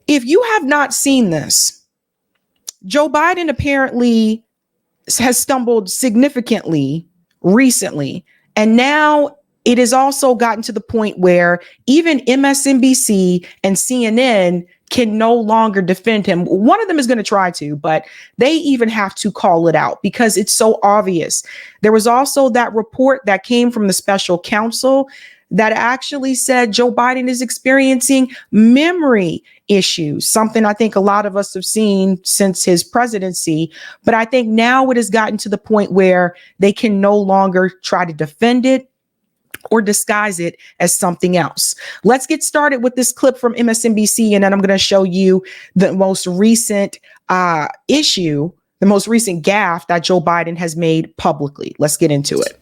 If you have not seen this, Joe Biden apparently has stumbled significantly recently. And now it has also gotten to the point where even MSNBC and CNN can no longer defend him. One of them is going to try to, but they even have to call it out because it's so obvious. There was also that report that came from the special counsel that actually said Joe Biden is experiencing memory issues, something I think a lot of us have seen since his presidency. But I think now it has gotten to the point where they can no longer try to defend it or disguise it as something else. Let's get started with this clip from MSNBC, and then I'm going to show you the most recent issue, the most recent gaffe that Joe Biden has made publicly. Let's get into it.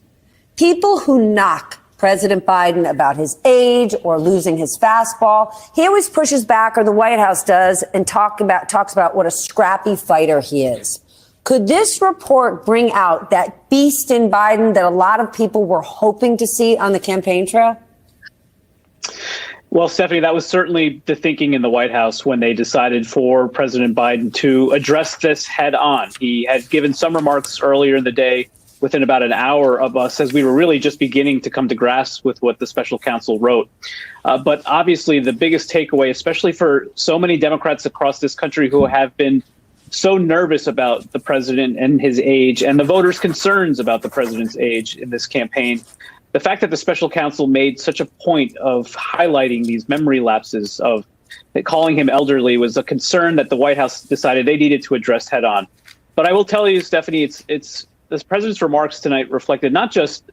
People who knock President Biden about his age or losing his fastball, he always pushes back, or the White House does, and talks about what a scrappy fighter he is. Could this report bring out that beast in Biden that a lot of people were hoping to see on the campaign trail? Well, Stephanie, that was certainly the thinking in the White House when they decided for President Biden to address this head on. He had given some remarks earlier in the day within about an hour of us as we were really just beginning to come to grasp with what the special counsel wrote. But obviously, the biggest takeaway, especially for so many Democrats across this country who have been so nervous about the president and his age and the voters' concerns about the president's age in this campaign, the fact that the special counsel made such a point of highlighting these memory lapses, of calling him elderly, was a concern that the White House decided they needed to address head on. But I will tell you, Stephanie, it's the president's remarks tonight reflected not just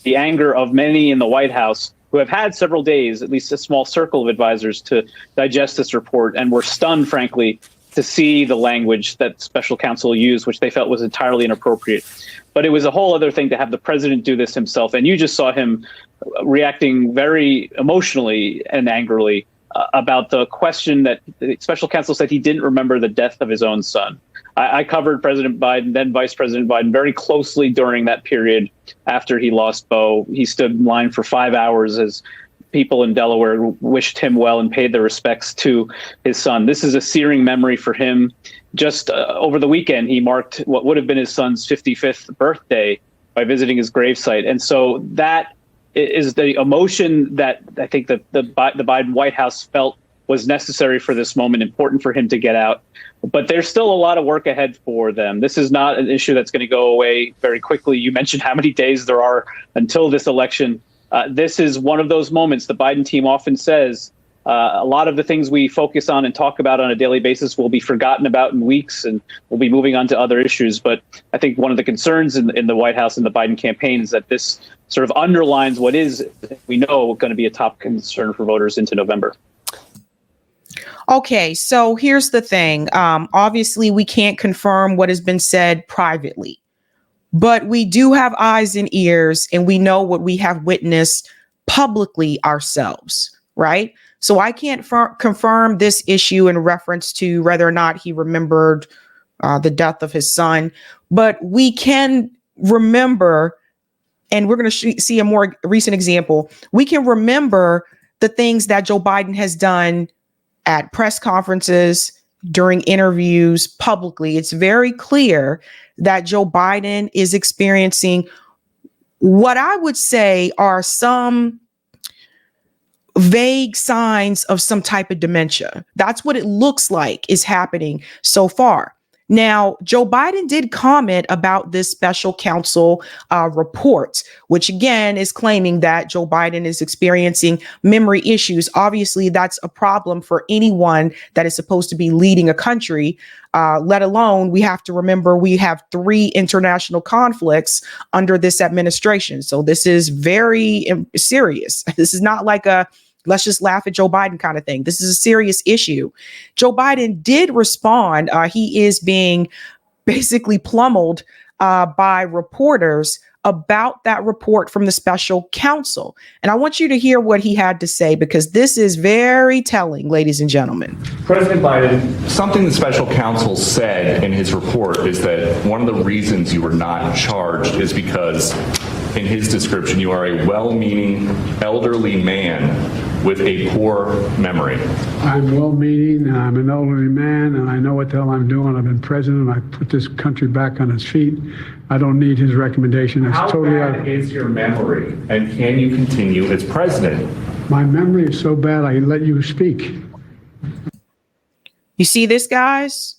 the anger of many in the White House who have had several days, at least a small circle of advisors, to digest this report and were stunned, frankly, to see the language that special counsel used, which they felt was entirely inappropriate. But it was a whole other thing to have the president do this himself. And you just saw him reacting very emotionally and angrily about the question that the special counsel said he didn't remember the death of his own son. I covered President Biden, then Vice President Biden, very closely during that period after he lost Bo. He stood in line for 5 hours as people in Delaware wished him well and paid their respects to his son. This is a searing memory for him. Just over the weekend, he marked what would have been his son's 55th birthday by visiting his gravesite. And so that is the emotion that I think the Biden White House felt was necessary for this moment, important for him to get out. But there's still a lot of work ahead for them. This is not an issue that's going to go away very quickly. You mentioned how many days there are until this election. This is one of those moments. The Biden team often says a lot of the things we focus on and talk about on a daily basis will be forgotten about in weeks, and we'll be moving on to other issues. But I think one of the concerns in the White House and the Biden campaign is that this sort of underlines what is, we know, going to be a top concern for voters into November. Okay, so here's the thing. Obviously, we can't confirm what has been said privately, but we do have eyes and ears, and we know what we have witnessed publicly ourselves, right? So I can't confirm this issue in reference to whether or not he remembered the death of his son, but we can remember, and we're going to see a more recent example. We can remember the things that Joe Biden has done at press conferences, during interviews, publicly. It's very clear that Joe Biden is experiencing what I would say are some vague signs of some type of dementia. That's what it looks like is happening so far. Now, Joe Biden did comment about this special counsel report, which again is claiming that Joe Biden is experiencing memory issues. Obviously, that's a problem for anyone that is supposed to be leading a country, let alone we have to remember we have 3 international conflicts under this administration. So this is very serious. This is not like a let's just laugh at Joe Biden kind of thing. This is a serious issue. Joe Biden did respond. He is being basically pummeled by reporters about that report from the special counsel. And I want you to hear what he had to say, because this is very telling, ladies and gentlemen. President Biden, something the special counsel said in his report is that one of the reasons you were not charged is because, in his description, you are a well-meaning elderly man with a poor memory? I'm well-meaning, and I'm an elderly man, and I know what the hell I'm doing. I've been president. I put this country back on its feet. I don't need his recommendation. It's How totally bad is your memory, and can you continue as president? My memory is so bad, I let you speak. You see this, guys?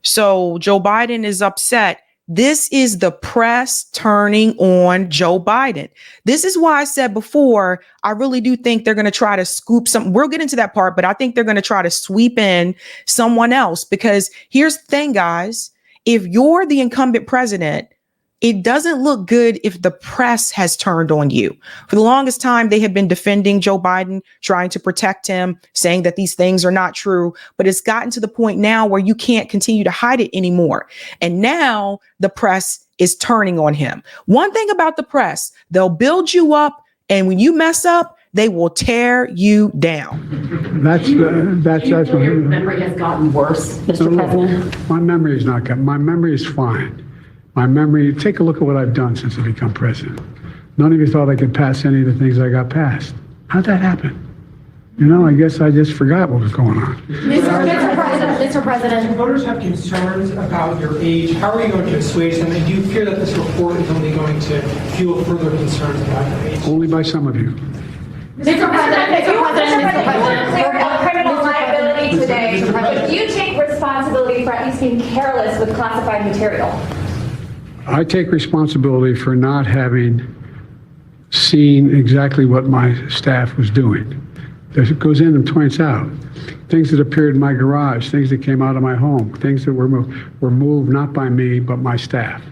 So Joe Biden is upset. This is the press turning on Joe Biden. This is why I said before, I really do think they're going to try to scoop some. We'll get into that part, but I think they're going to try to sweep in someone else, because here's the thing, guys. If you're the incumbent president, it doesn't look good if the press has turned on you. For the longest time, they have been defending Joe Biden, trying to protect him, saying that these things are not true. But it's gotten to the point now where you can't continue to hide it anymore. And now the press is turning on him. One thing about the press, they'll build you up, and when you mess up, they will tear you down. That's what your memory has gotten worse, Mr. President. My memory is not good. My memory is fine. My memory, take a look at what I've done since I become president. None of you thought I could pass any of the things I got passed. How'd that happen? You know, I guess I just forgot what was going on. Mr. President. Voters have concerns about your age. How are you going to assuage them? And do you fear that this report is only going to fuel further concerns about your age? Only by some of you. Mr. President. Criminal liability today. If you take responsibility for at least being careless with classified material. I take responsibility for not having seen exactly what my staff was doing. It goes in and points out things that appeared in my garage, things that came out of my home, things that were moved not by me, but my staff.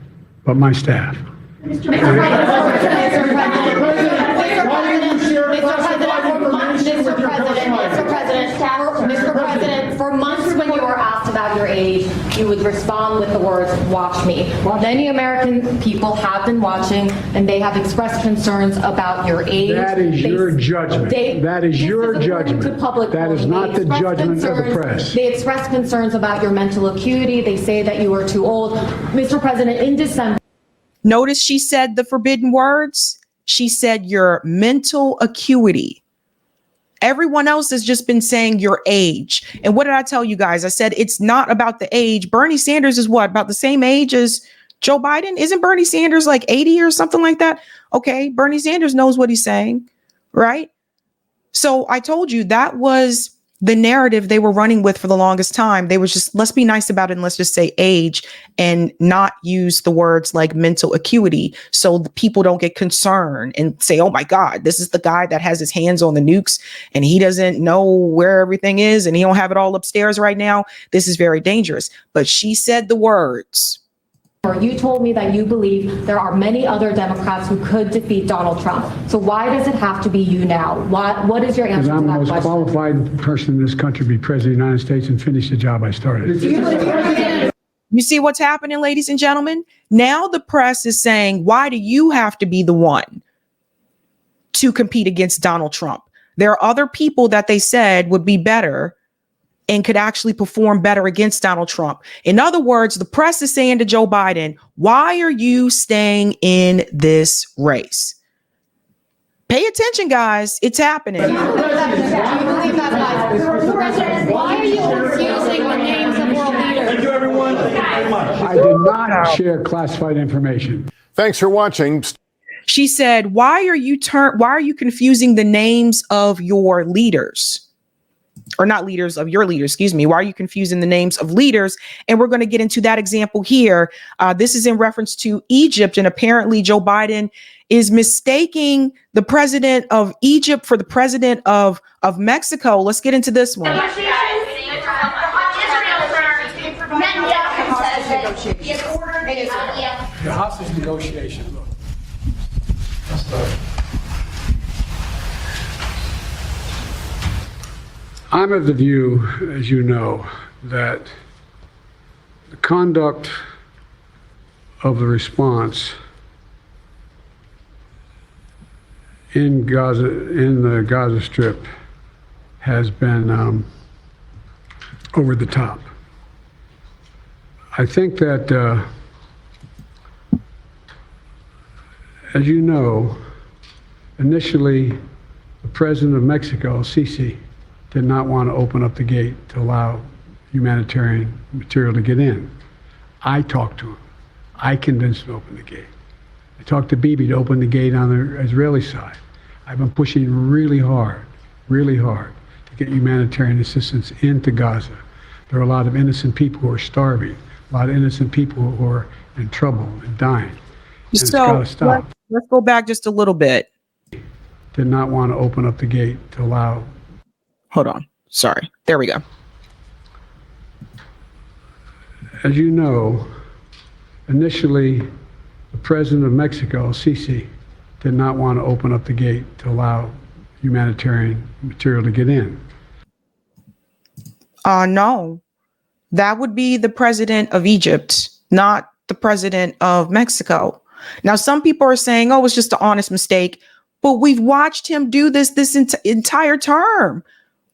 Mr. President, for months when you were asked about your age, you would respond with the words, "Watch me." Well, many American people have been watching, and they have expressed concerns about your age. That is your judgment. That is your judgment. That is not the judgment of the press. They expressed concerns about your mental acuity. They say that you are too old. Mr. President, in December. Notice she said the forbidden words. She said your mental acuity. Everyone else has just been saying your age. And what did I tell you guys? I said it's not about the age. Bernie Sanders is what? About the same age as Joe Biden? Isn't Bernie Sanders like 80 or something like that? Okay, Bernie Sanders knows what he's saying, right? So I told you that was the narrative they were running with for the longest time. They was just, let's be nice about it and let's just say age and not use the words like mental acuity so the people don't get concerned and say, oh my God, this is the guy that has his hands on the nukes and he doesn't know where everything is and he don't have it all upstairs right now. This is very dangerous. But she said the words. You told me that you believe there are many other Democrats who could defeat Donald Trump. So why does it have to be you now? What is your answer to that question? I'm the most qualified person in this country to be president of the United States and finish the job I started. You see what's happening, ladies and gentlemen? Now the press is saying, why do you have to be the one to compete against Donald Trump? There are other people that they said would be better and could actually perform better against Donald Trump. In other words, the press is saying to Joe Biden, why are you staying in this race? Pay attention, guys. It's happening. Why are you confusing the names of world leaders? Thank you, everyone. Thank you very much. I did not share classified information. Thanks for watching. She said, why are you confusing the names of your leaders? Or not leaders of your leaders, excuse me. Why are you confusing the names of leaders? And we're going to get into that example here. This is in reference to Egypt. And apparently Joe Biden is mistaking the president of Egypt for the president of Mexico. Let's get into this one. The hostage negotiation. Look. I'm of the view, as you know, that the conduct of the response in Gaza, in the Gaza Strip, has been over the top. I think that, as you know, initially the president of Mexico, Sisi, did not want to open up the gate to allow humanitarian material to get in. I talked to him. I convinced him to open the gate. I talked to Bibi to open the gate on the Israeli side. I've been pushing really hard to get humanitarian assistance into Gaza. There are a lot of innocent people who are starving, a lot of innocent people who are in trouble and dying. And it's got to stop. Let's go back just a little bit. Did not want to open up the gate to allow. Hold on. Sorry. There we go. As you know, initially, the president of Mexico, Sisi, did not want to open up the gate to allow humanitarian material to get in. No, that would be the president of Egypt, not the president of Mexico. Now, some people are saying, oh, it's just an honest mistake, but we've watched him do this entire term.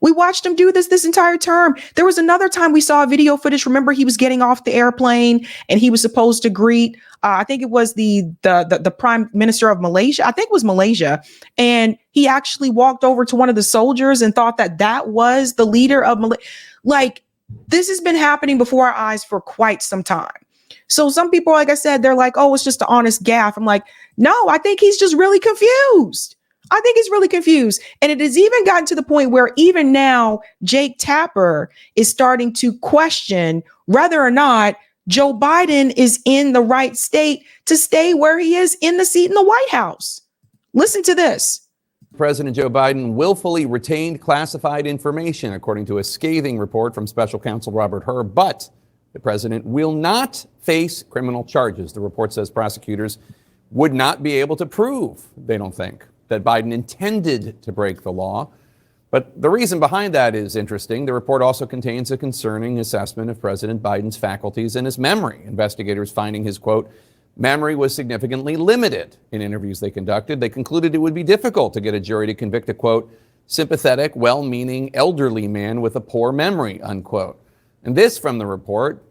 We watched him do this entire term. There was another time we saw video footage. Remember, he was getting off the airplane and he was supposed to greet, I think it was the prime minister of Malaysia. I think it was Malaysia. And he actually walked over to one of the soldiers and thought that was the leader of Malaysia. Like, this has been happening before our eyes for quite some time. So some people, like I said, they're like, oh, it's just an honest gaffe. I'm like, no, I think he's just really confused. I think he's really confused. And it has even gotten to the point where even now, Jake Tapper is starting to question whether or not Joe Biden is in the right state to stay where he is in the seat in the White House. Listen to this. President Joe Biden willfully retained classified information, according to a scathing report from special counsel Robert Hur, but the president will not face criminal charges. The report says prosecutors would not be able to prove, they don't think, that Biden intended to break the law. But the reason behind that is interesting. The report also contains a concerning assessment of President Biden's faculties and his memory. Investigators finding his, quote, memory was significantly limited in interviews they conducted. They concluded it would be difficult to get a jury to convict a, quote, sympathetic, well-meaning elderly man with a poor memory, unquote. And this from the report,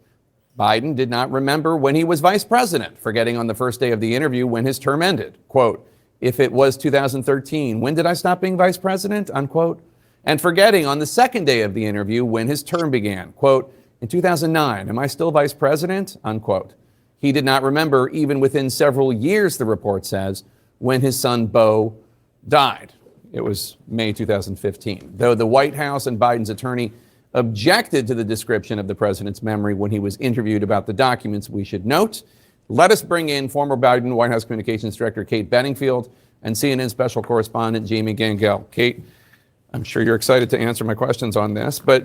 Biden did not remember when he was vice president, forgetting on the first day of the interview when his term ended. Quote, if it was 2013, when did I stop being vice president? Unquote. And forgetting on the second day of the interview when his term began. Quote, in 2009, am I still vice president? Unquote. He did not remember even within several years, the report says, when his son Beau died. It was May 2015. Though the White House and Biden's attorney objected to the description of the president's memory when he was interviewed about the documents, we should note. Let us bring in former Biden White House Communications Director Kate Bedingfield and CNN special correspondent Jamie Gangel. Kate, I'm sure you're excited to answer my questions on this, but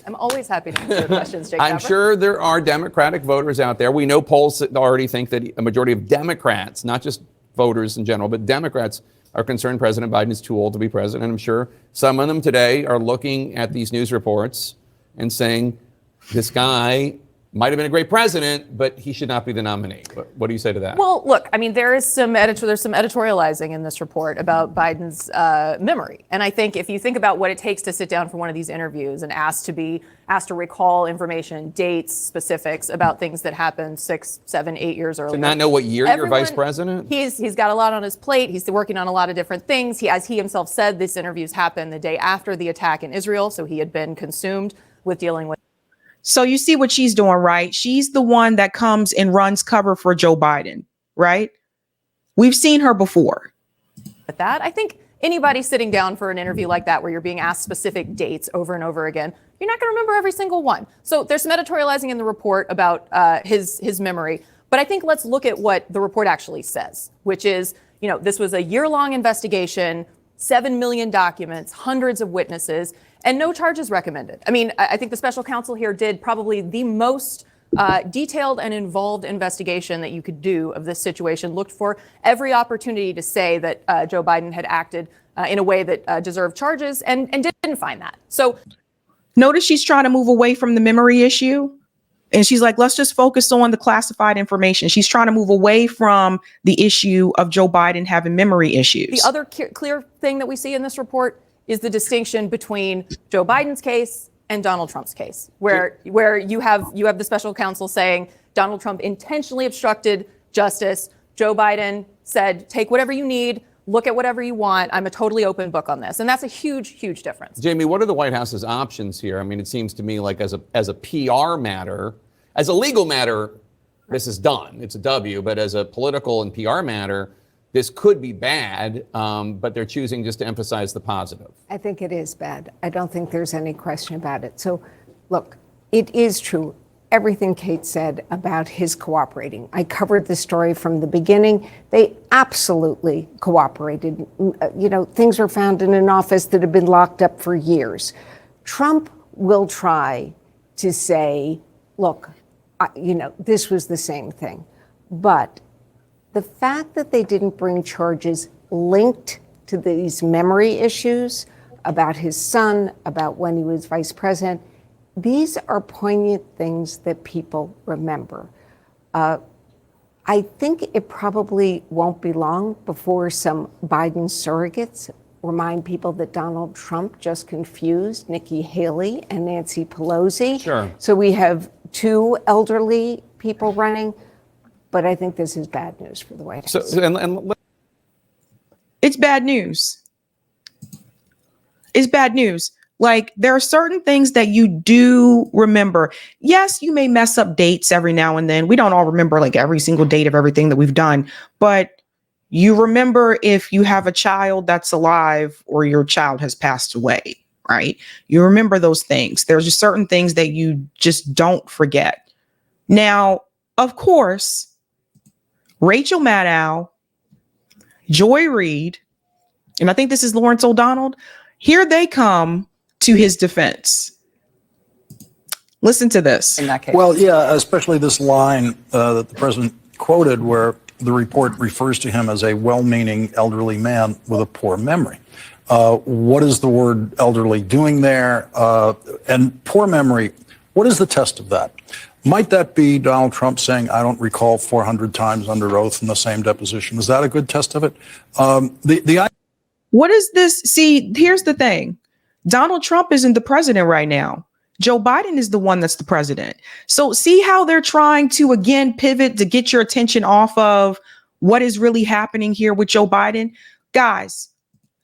I'm always happy to answer your questions, Jake. I'm sure there are Democratic voters out there. We know polls already think that a majority of Democrats, not just voters in general, but Democrats are concerned President Biden is too old to be president. I'm sure some of them today are looking at these news reports and saying this guy might have been a great president, but he should not be the nominee. What do you say to that? Well, look, I mean, there's some editorializing in this report about Biden's memory. And I think if you think about what it takes to sit down for one of these interviews and asked to recall information, dates, specifics about things that happened 6, 7, 8 years earlier. To not know what year you're vice president? He's got a lot on his plate. He's working on a lot of different things. As he himself said, these interviews happened the day after the attack in Israel. So he had been consumed with dealing with. So you see what she's doing, right? She's the one that comes and runs cover for Joe Biden, right? We've seen her before. At that, I think anybody sitting down for an interview like that, where you're being asked specific dates over and over again, you're not going to remember every single one. So there's some editorializing in the report about his memory. But I think let's look at what the report actually says, which is, this was a year-long investigation, 7 million documents, hundreds of witnesses, and no charges recommended. I mean, I think the special counsel here did probably the most detailed and involved investigation that you could do of this situation, looked for every opportunity to say that Joe Biden had acted in a way that deserved charges and didn't find that. So notice she's trying to move away from the memory issue. And she's like, let's just focus on the classified information. She's trying to move away from the issue of Joe Biden having memory issues. The other clear thing that we see in this report is the distinction between Joe Biden's case and Donald Trump's case, where you have the special counsel saying Donald Trump intentionally obstructed justice. Joe Biden said, take whatever you need. look at whatever you want. I'm a totally open book on this. And that's a huge, huge difference. Jamie, what are the White House's options here? I mean, it seems to me like as a PR matter, as a legal matter, this is done. It's a W. But as a political and PR matter, this could be bad, but they're choosing just to emphasize the positive. I think it is bad. I don't think there's any question about it. So, look, it is true, everything Kate said about his cooperating. I covered the story from the beginning. They absolutely cooperated. You know, things were found in an office that had been locked up for years. Trump will try to say, look, you know, this was the same thing. But the fact that they didn't bring charges linked to these memory issues about his son, about when he was vice president, these are poignant things that people remember. I think it probably won't be long before some Biden surrogates remind people that Donald Trump just confused Nikki Haley and Nancy Pelosi. Sure. So we have two elderly people running. But I think this is bad news for the White House. It's bad news. It's bad news. Like, there are certain things that you do remember. Yes, you may mess up dates every now and then. We don't all remember like every single date of everything that we've done. But you remember if you have a child that's alive or your child has passed away, right? You remember those things. There's just certain things that you just don't forget. Now, of course, Rachel Maddow, Joy Reid, and I think this is Lawrence O'Donnell, here they come to his defense. Listen to this. In that case. Well, yeah, especially this line that the president quoted where the report refers to him as a well-meaning elderly man with a poor memory. What is the word elderly doing there? And poor memory, what is the test of that? Might that be Donald Trump saying, I don't recall 400 times under oath in the same deposition? Is that a good test of it? What is this? See, here's the thing. Donald Trump isn't the president right now. Joe Biden is the one that's the president. So see how they're trying to, again, pivot to get your attention off of what is really happening here with Joe Biden? Guys,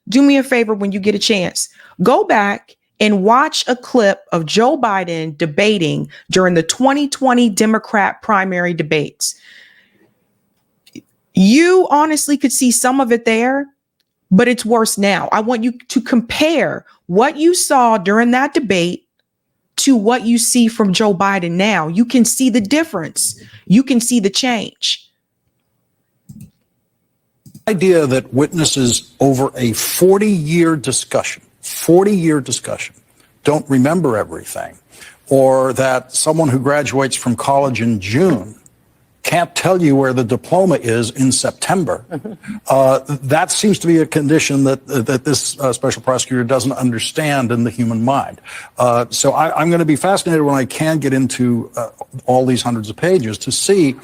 do me a favor when you get a chance. Go back and watch a clip of Joe Biden debating during the 2020 Democrat primary debates. You honestly could see some of it there, but it's worse now. I want you to compare what you saw during that debate to what you see from Joe Biden now. You can see the difference. You can see the change. Idea that witnesses over a 40-year discussion don't remember everything, or that someone who graduates from college in June can't tell you where the diploma is in September. That seems to be a condition that this special prosecutor doesn't understand in the human mind. So I'm going to be fascinated when I can get into all these hundreds of pages to see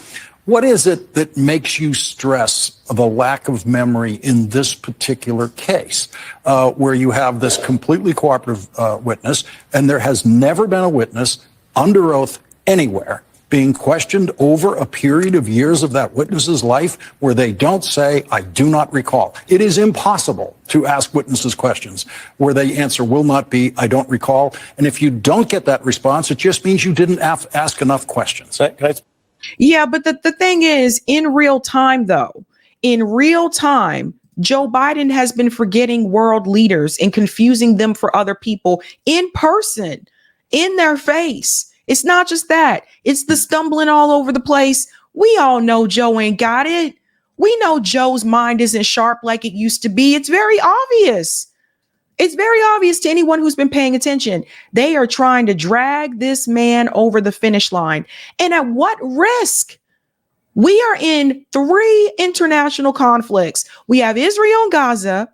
what is it that makes you stress the lack of memory in this particular case, where you have this completely cooperative witness, and there has never been a witness under oath anywhere being questioned over a period of years of that witness's life where they don't say, I do not recall. It is impossible to ask witnesses questions where they answer will not be, I don't recall. And if you don't get that response, it just means you didn't ask enough questions. Yeah, but the thing is, in real time, though, in real time, Joe Biden has been forgetting world leaders and confusing them for other people in person, in their face. It's not just that. It's the stumbling all over the place. We all know Joe ain't got it. We know Joe's mind isn't sharp like it used to be. It's very obvious. It's very obvious to anyone who's been paying attention. They are trying to drag this man over the finish line. And at what risk? We are in 3 international conflicts. We have Israel and Gaza.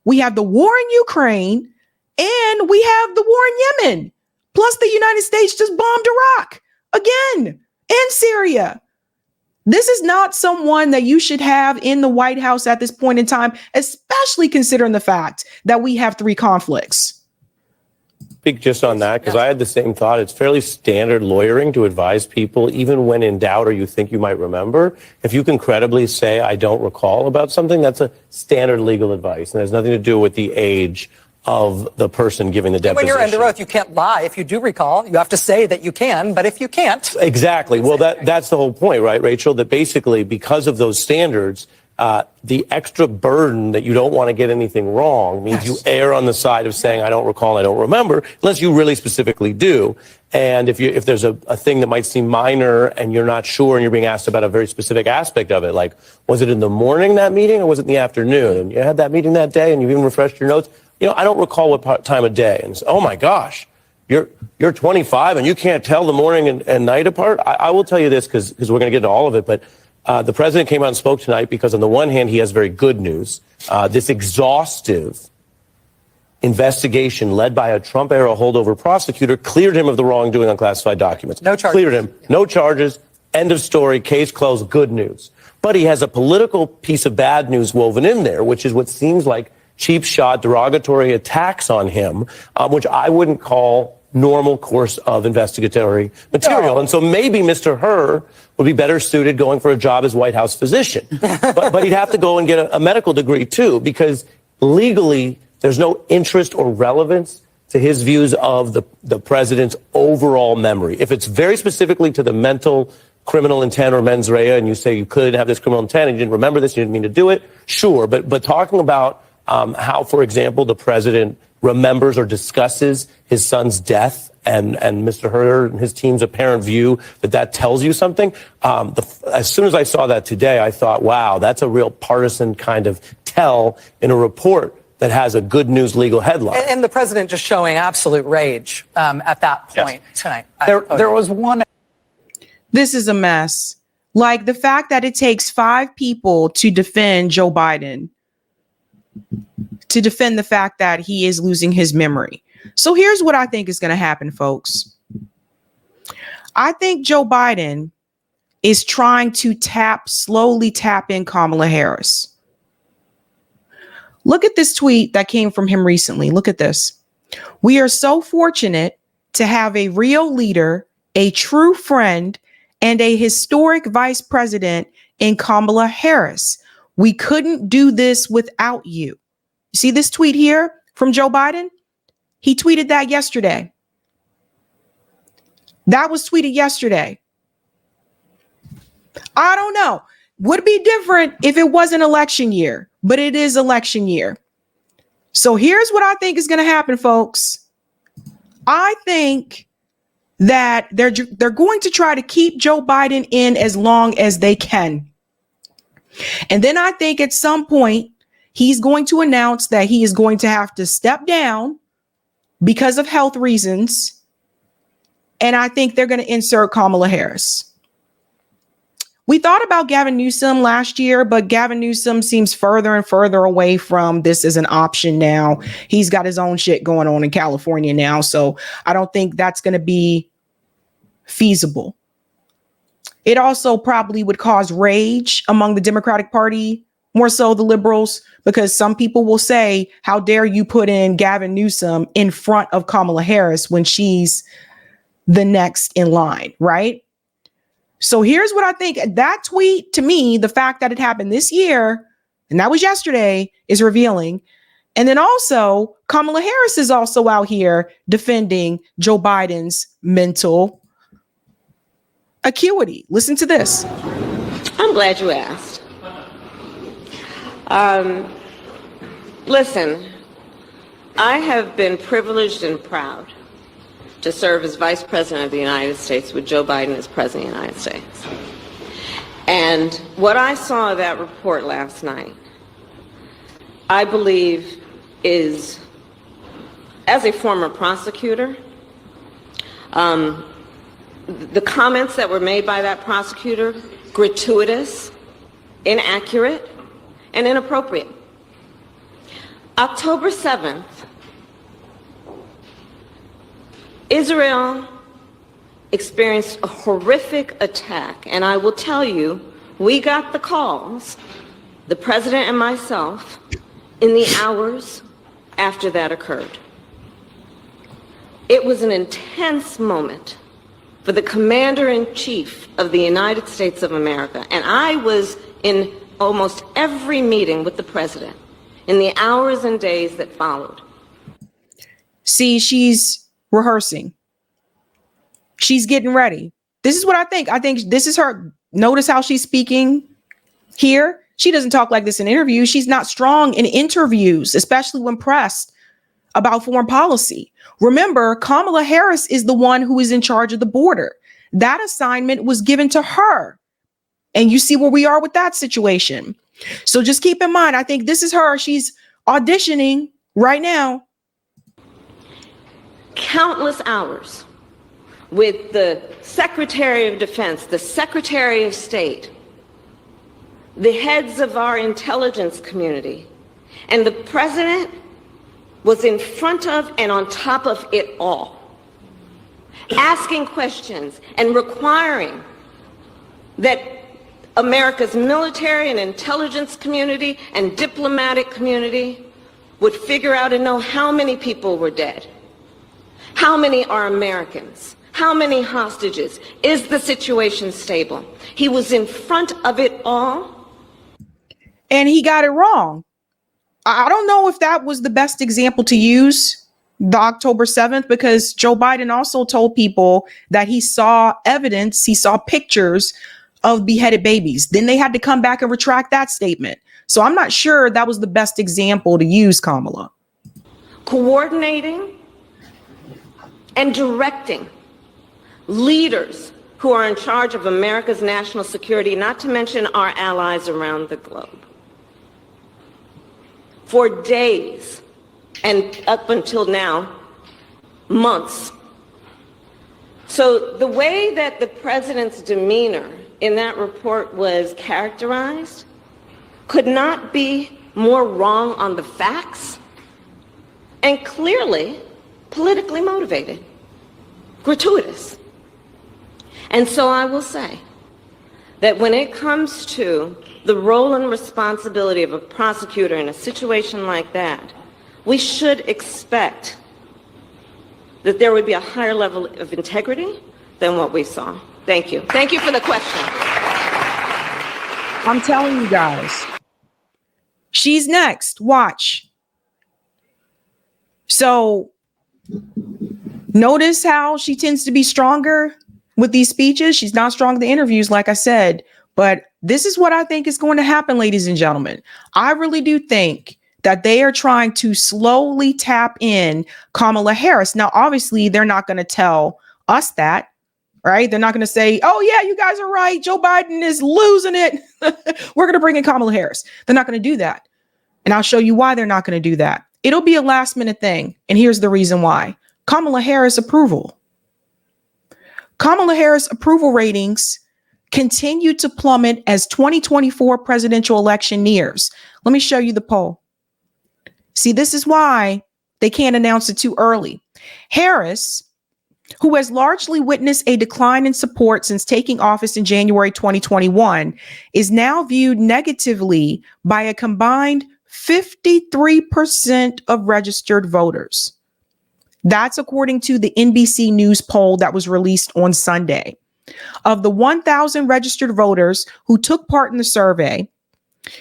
We have the war in Ukraine. And we have the war in Yemen. Plus, the United States just bombed Iraq again and Syria. This is not someone that you should have in the White House at this point in time, especially considering the fact that we have 3 conflicts. speak just on that? Because I had the same thought. It's fairly standard lawyering to advise people, even when in doubt or you think you might remember. If you can credibly say, I don't recall about something, that's a standard legal advice. And it has nothing to do with the age of the person giving the deposition. When you're under oath, you can't lie. If you do recall, you have to say that you can, but if you can't. Exactly. Well, that's the whole point, right, Rachel? That basically, because of those standards, the extra burden that you don't want to get anything wrong means you err on the side of saying, I don't recall, I don't remember, unless you really specifically do. And if there's a thing that might seem minor and you're not sure and you're being asked about a very specific aspect of it, like, was it in the morning, that meeting, or was it in the afternoon? And you had that meeting that day and you even refreshed your notes. I don't recall what time of day. And oh my gosh, you're 25 and you can't tell the morning and night apart. I will tell you this because we're going to get into all of it. But the president came out and spoke tonight because on the one hand, he has very good news. This exhaustive investigation led by a Trump-era holdover prosecutor cleared him of the wrongdoing on classified documents. No charges. Cleared him. No charges. End of story. Case closed. Good news. But he has a political piece of bad news woven in there, which is what seems like cheap shot, derogatory attacks on him, which I wouldn't call normal course of investigatory material. And so maybe Mr. Hur would be better suited going for a job as White House physician. but he'd have to go and get a medical degree, too, because legally there's no interest or relevance to his views of the president's overall memory. If it's very specifically to the mental criminal intent or mens rea, and you say you couldn't have this criminal intent and you didn't remember this, you didn't mean to do it, sure. But talking about how, for example, the president remembers or discusses his son's death and Mr. Hur and his team's apparent view that tells you something. As soon as I saw that today, I thought, wow, that's a real partisan kind of tell in a report that has a good news legal headline. And the president just showing absolute rage at that point tonight. There was one. This is a mess. Like the fact that it takes 5 people to defend Joe Biden, to defend the fact that he is losing his memory. So here's what I think is going to happen, folks. I think Joe Biden is trying to slowly tap in Kamala Harris. Look at this tweet that came from him recently. Look at this. We are so fortunate to have a real leader, a true friend, and a historic vice president in Kamala Harris. We couldn't do this without you. You see this tweet here from Joe Biden? He tweeted that yesterday. That was tweeted yesterday. I don't know. Would be different if it wasn't election year, but it is election year. So here's what I think is going to happen, folks. I think that they're going to try to keep Joe Biden in as long as they can. And then I think at some point, he's going to announce that he is going to have to step down because of health reasons. And I think they're going to insert Kamala Harris. We thought about Gavin Newsom last year, but Gavin Newsom seems further and further away from this as an option now. He's got his own shit going on in California now. So I don't think that's going to be feasible. It also probably would cause rage among the Democratic Party, more so the liberals, because some people will say, how dare you put in Gavin Newsom in front of Kamala Harris when she's the next in line, right? So here's what I think. That tweet, to me, the fact that it happened this year, and that was yesterday, is revealing. And then also, Kamala Harris is also out here defending Joe Biden's mental acuity. Listen to this. I'm glad you asked. Listen, I have been privileged and proud to serve as Vice President of the United States with Joe Biden as President of the United States. And what I saw of that report last night, I believe is, as a former prosecutor, the comments that were made by that prosecutor, gratuitous, inaccurate, and inappropriate. October 7th, Israel experienced a horrific attack, and I will tell you, we got the calls, the president and myself, in the hours after that occurred. It was an intense moment for the Commander-in-Chief of the United States of America. And I was in almost every meeting with the President in the hours and days that followed. See, she's rehearsing. She's getting ready. This is what I think. I think this is her. Notice how she's speaking here. She doesn't talk like this in interviews. She's not strong in interviews, especially when pressed about foreign policy. Remember, Kamala Harris is the one who is in charge of the border. That assignment was given to her. And you see where we are with that situation. So just keep in mind, I think this is her. She's auditioning right now. Countless hours with the Secretary of Defense, the Secretary of State, the heads of our intelligence community, and the President was in front of and on top of it all, asking questions and requiring that America's military and intelligence community and diplomatic community would figure out and know how many people were dead, how many are Americans, how many hostages, is the situation stable? He was in front of it all. And he got it wrong. I don't know if that was the best example to use, the October 7th, because Joe Biden also told people that he saw evidence, he saw pictures of beheaded babies. Then they had to come back and retract that statement. So I'm not sure that was the best example to use, Kamala. Coordinating and directing leaders who are in charge of America's national security, not to mention our allies around the globe, for days and up until now, months. So the way that the president's demeanor in that report was characterized could not be more wrong on the facts and clearly politically motivated, gratuitous. And so I will say that when it comes to the role and responsibility of a prosecutor in a situation like that, we should expect that there would be a higher level of integrity than what we saw. Thank you. Thank you for the question. I'm telling you guys, she's next. Watch. So notice how she tends to be stronger with these speeches. She's not strong in the interviews, like I said. But this is what I think is going to happen, ladies and gentlemen. I really do think that they are trying to slowly tap in Kamala Harris. Now, obviously, they're not going to tell us that, right? They're not going to say, oh, yeah, you guys are right. Joe Biden is losing it. We're going to bring in Kamala Harris. They're not going to do that. And I'll show you why they're not going to do that. It'll be a last minute thing. And here's the reason why. Kamala Harris approval. Kamala Harris approval ratings continue to plummet as 2024 presidential election nears. Let me show you the poll. See, this is why they can't announce it too early. Harris, who has largely witnessed a decline in support since taking office in January 2021, is now viewed negatively by a combined 53% of registered voters. That's according to the NBC News poll that was released on Sunday. Of the 1,000 registered voters who took part in the survey,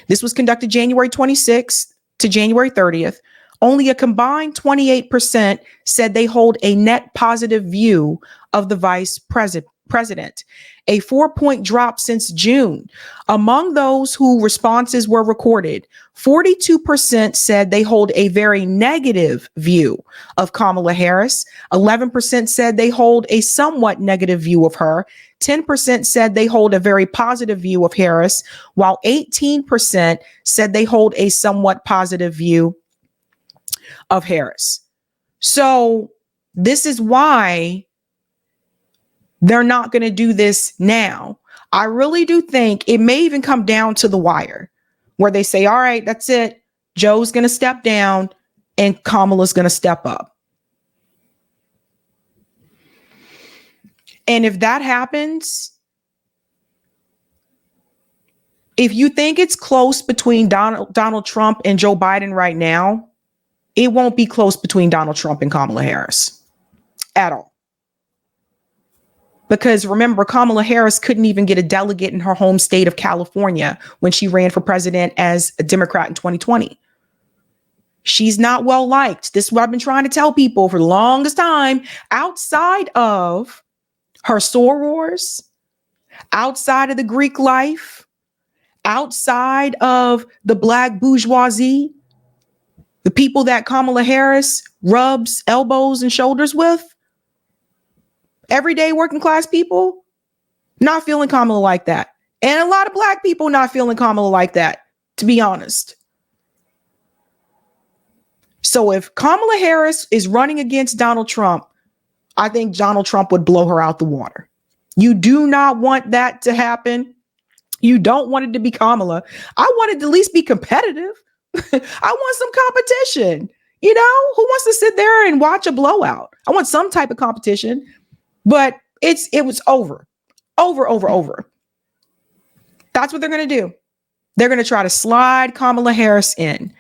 this was conducted January 26th to January 30th, only a combined 28% said they hold a net positive view of the vice president, a 4-point drop since June. Among those whose responses were recorded, 42% said they hold a very negative view of Kamala Harris. 11% said they hold a somewhat negative view of her. 10% said they hold a very positive view of Harris, while 18% said they hold a somewhat positive view of Harris. So this is why they're not going to do this now. I really do think it may even come down to the wire where they say, all right, that's it. Joe's going to step down and Kamala's going to step up. And if that happens, if you think it's close between Donald Trump and Joe Biden right now, it won't be close between Donald Trump and Kamala Harris. at all. Because remember, Kamala Harris couldn't even get a delegate in her home state of California when she ran for president as a Democrat in 2020. She's not well liked. This is what I've been trying to tell people for the longest time. Outside of her sorors, outside of the Greek life, outside of the Black bourgeoisie, the people that Kamala Harris rubs elbows and shoulders with, everyday working class people not feeling Kamala like that. And a lot of Black people not feeling Kamala like that, to be honest. So if Kamala Harris is running against Donald Trump, I think Donald Trump would blow her out the water. You do not want that to happen. You don't want it to be Kamala. I want it to at least be competitive. I want some competition. You know, who wants to sit there and watch a blowout? I want some type of competition. But it was over. That's what they're going to do. They're going to try to slide Kamala Harris in.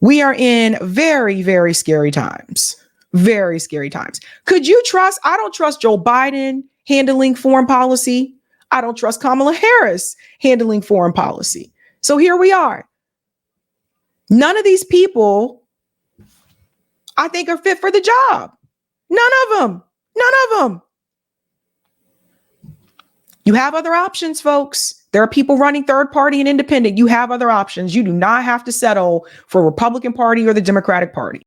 We are in very, very scary times. Very scary times. Could you trust? I don't trust Joe Biden handling foreign policy. I don't trust Kamala Harris handling foreign policy. So here we are. None of these people, I think, are fit for the job. None of them. You have other options, folks. There are people running third party and independent. You have other options. You do not have to settle for Republican Party or the Democratic Party.